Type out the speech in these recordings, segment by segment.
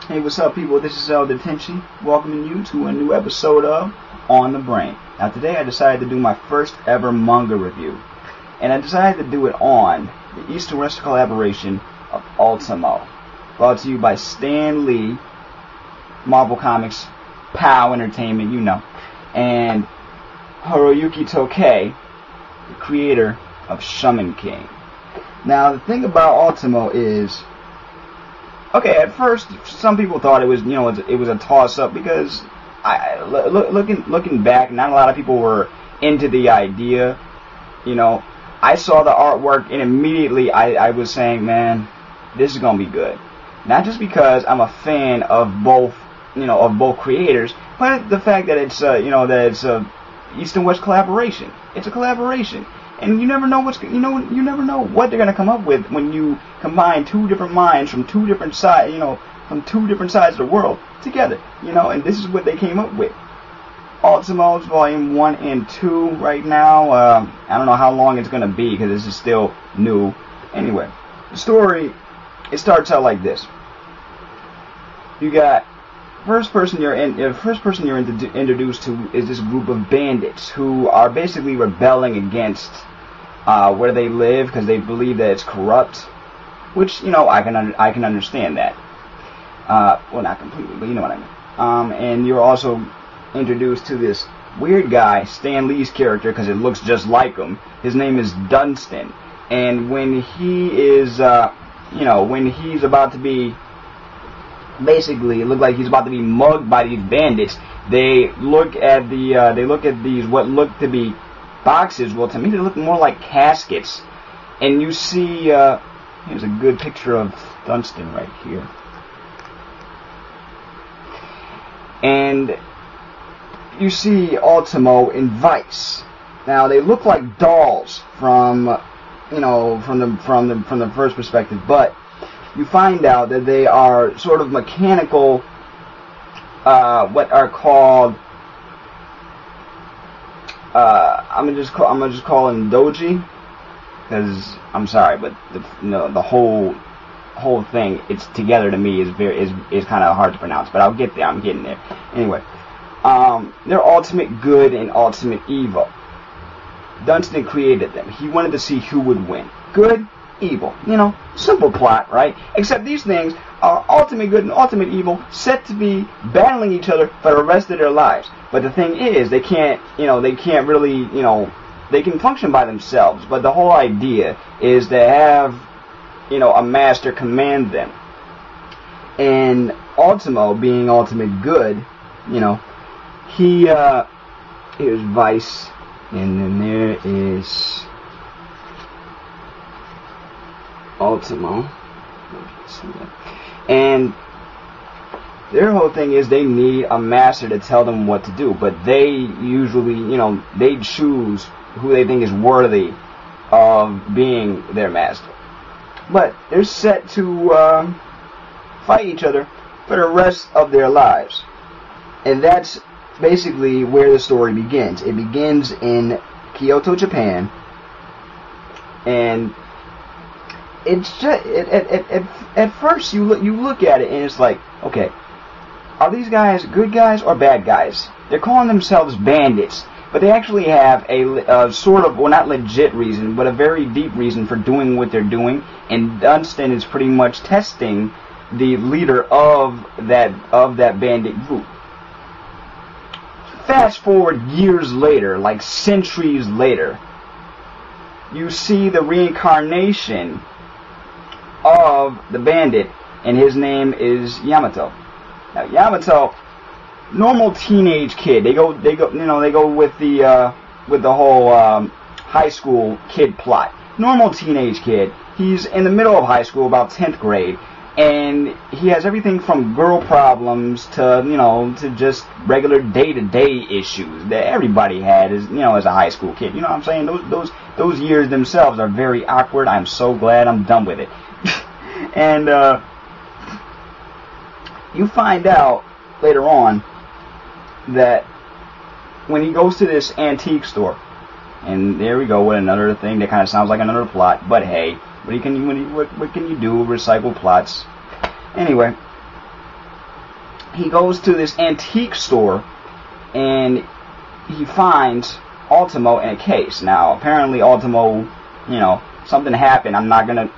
Hey, what's up, people? This is Elder Tenchi, welcoming you to a new episode of On the Brain. Now, today I decided to do my first ever manga review, and I decided to do it on the East-West collaboration of Ultimo, brought to you by Stan Lee, Marvel Comics, POW Entertainment, you know, and Hiroyuki Tokei, the creator of Shaman King. Now, the thing about Ultimo is, okay, at first, some people thought it was, it was a toss-up because looking back, not a lot of people were into the idea. I saw the artwork and immediately I was saying, man, this is gonna be good. Not just because I'm a fan of both, of both creators, but the fact that it's, that it's a East and West collaboration. It's a collaboration. And you never know you never know what they're gonna come up with when you combine two different minds from two different sides, from two different sides of the world together, and this is what they came up with. Ultimo's Volume 1 and 2 right now. I don't know how long it's gonna be because this is still new. Anyway, the story, it starts out like this. You got first person you're introduced to is this group of bandits who are basically rebelling against where they live because they believe that it's corrupt, which I can understand that. Well, not completely, but you know what I mean. And you're also introduced to this weird guy, Stan Lee's character, because it looks just like him. His name is Dunstan, and when he is, when he's about to be, basically, it looked like he's about to be mugged by these bandits. They look at these what look to be boxes. Well, to me, they look more like caskets. And you see, here's a good picture of Dunstan right here. And you see Ultimo and Vice. Now, they look like dolls from the first perspective, but you find out that they are sort of mechanical, what are called, I'm gonna just call them doji, because I'm sorry, but the whole thing, it's together to me is kind of hard to pronounce, but I'll get there. I'm getting there. Anyway, they're ultimate good and ultimate evil. Dunstan created them. He wanted to see who would win. Good, evil. Simple plot, right? Except these things are ultimate good and ultimate evil, set to be battling each other for the rest of their lives. But the thing is, they can't really, they can function by themselves. But the whole idea is to have, a master command them. And Ultimo, being ultimate good, he, here's Vice, and then there is Ultimo, and their whole thing is they need a master to tell them what to do, but they usually, they choose who they think is worthy of being their master. But they're set to fight each other for the rest of their lives, and that's basically where the story begins. It begins in Kyoto, Japan, and it's just at first you look at it and it's like, okay, are these guys good guys or bad guys? They're calling themselves bandits, but they actually have a sort of, well, not legit reason, but a very deep reason for doing what they're doing. And Dunstan is pretty much testing the leader of that bandit group. Fast forward years later, like centuries later, you see the reincarnation of the bandit, and his name is Yamato. Now, Yamato, normal teenage kid. They go with the whole high school kid plot. Normal teenage kid. He's in the middle of high school, about 10th grade, and he has everything from girl problems to to just regular day-to-day issues that everybody had as as a high school kid. You know what I'm saying? Those years themselves are very awkward. I'm so glad I'm done with it. And you find out later on that when he goes to this antique store, and there we go with another thing that kind of sounds like another plot, but hey, what can you do? Recycle plots. Anyway, he goes to this antique store and he finds Ultimo in a case. Now, apparently Ultimo, you know, something happened. I'm not gonna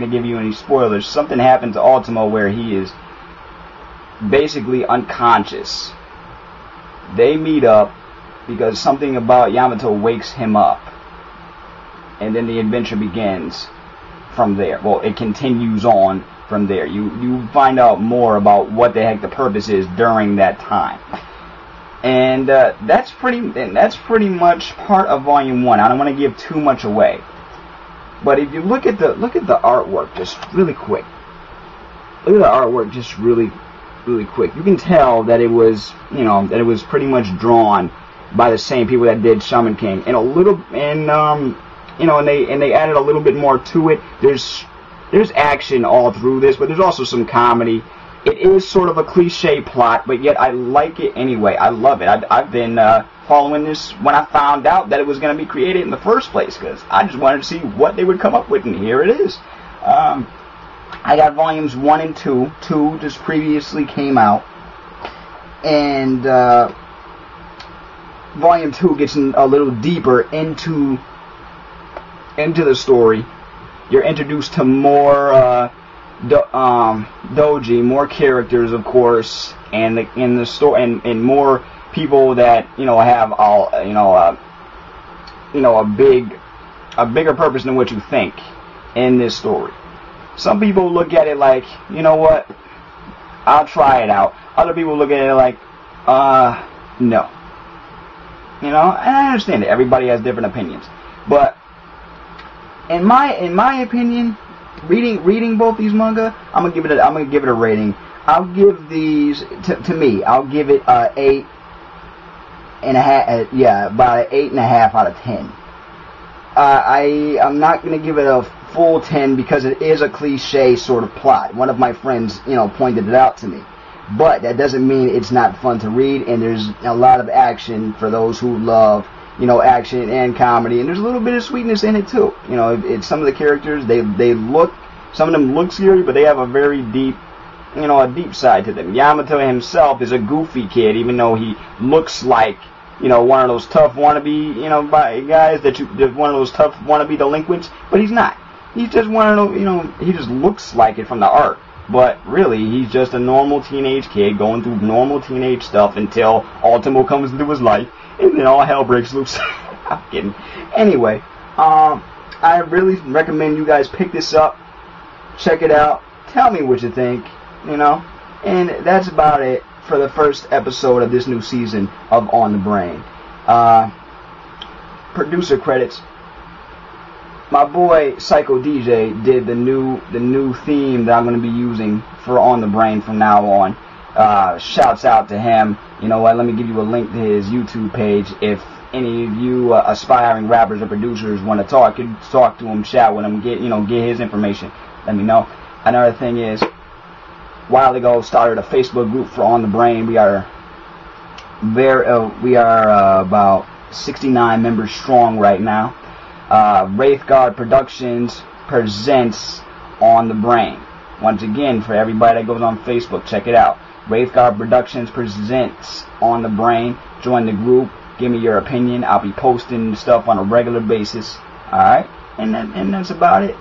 give you any spoilers. Something happened to Ultimo where he is basically unconscious. They meet up because something about Yamato wakes him up, and then the adventure begins from there. Well, it continues on from there. You find out more about what the heck the purpose is during that time. And that's pretty much part of Volume 1. I don't want to give too much away, but if you look at the artwork just really quick, look at the artwork just really quick. You can tell that it was, you know, that it was pretty much drawn by the same people that did Shaman King, and you know, and they added a little bit more to it. There's action all through this, but there's also some comedy. It is sort of a cliche plot, but yet I like it anyway. I love it. I've been following this when I found out that it was going to be created in the first place, because I just wanted to see what they would come up with, and here it is. I got volumes 1 and 2. 2 just previously came out, and volume 2 gets a little deeper into the story. You're introduced to more doji, more characters, of course, and in the story, and more people that, you know, have all, a bigger purpose than what you think in this story. Some people look at it like, you know what, I'll try it out. Other people look at it like, no. You know, and I understand that everybody has different opinions, but in my opinion, reading both these manga, I'm gonna give it a rating. I'll give these I'll give it 8 and a half. Yeah, about an 8.5 out of 10. I'm not gonna give it a full 10 because it is a cliche sort of plot. One of my friends, you know, pointed it out to me. But that doesn't mean it's not fun to read, and there's a lot of action for those who love, you know, action and comedy, and there's a little bit of sweetness in it too. You know, it's some of the characters, they look, some of them look scary, but they have a very deep, you know, a deep side to them. Yamato himself is a goofy kid, even though he looks like, you know, one of those tough wannabe, you know, guys one of those tough wannabe delinquents, but he's not. He's just one of those, you know, he just looks like it from the art. But really, he's just a normal teenage kid going through normal teenage stuff until Ultimo comes into his life, and then all hell breaks loose. I'm kidding. Anyway, I really recommend you guys pick this up, check it out, tell me what you think, you know. And that's about it for the first episode of this new season of On the Brain. Producer credits. My boy SykoDJ did the new theme that I'm going to be using for On the Brain from now on. Shouts out to him. You know what? Let me give you a link to his YouTube page. If any of you aspiring rappers or producers want to talk to him, chat with him, get his information. Let me know. Another thing is, a while ago started a Facebook group for On the Brain. We are about 69 members strong right now. Wraithguard Productions presents On the Brain. Once again, for everybody that goes on Facebook, check it out. Wraithguard Productions presents On the Brain. Join the group. Give me your opinion. I'll be posting stuff on a regular basis. Alright? And that's about it.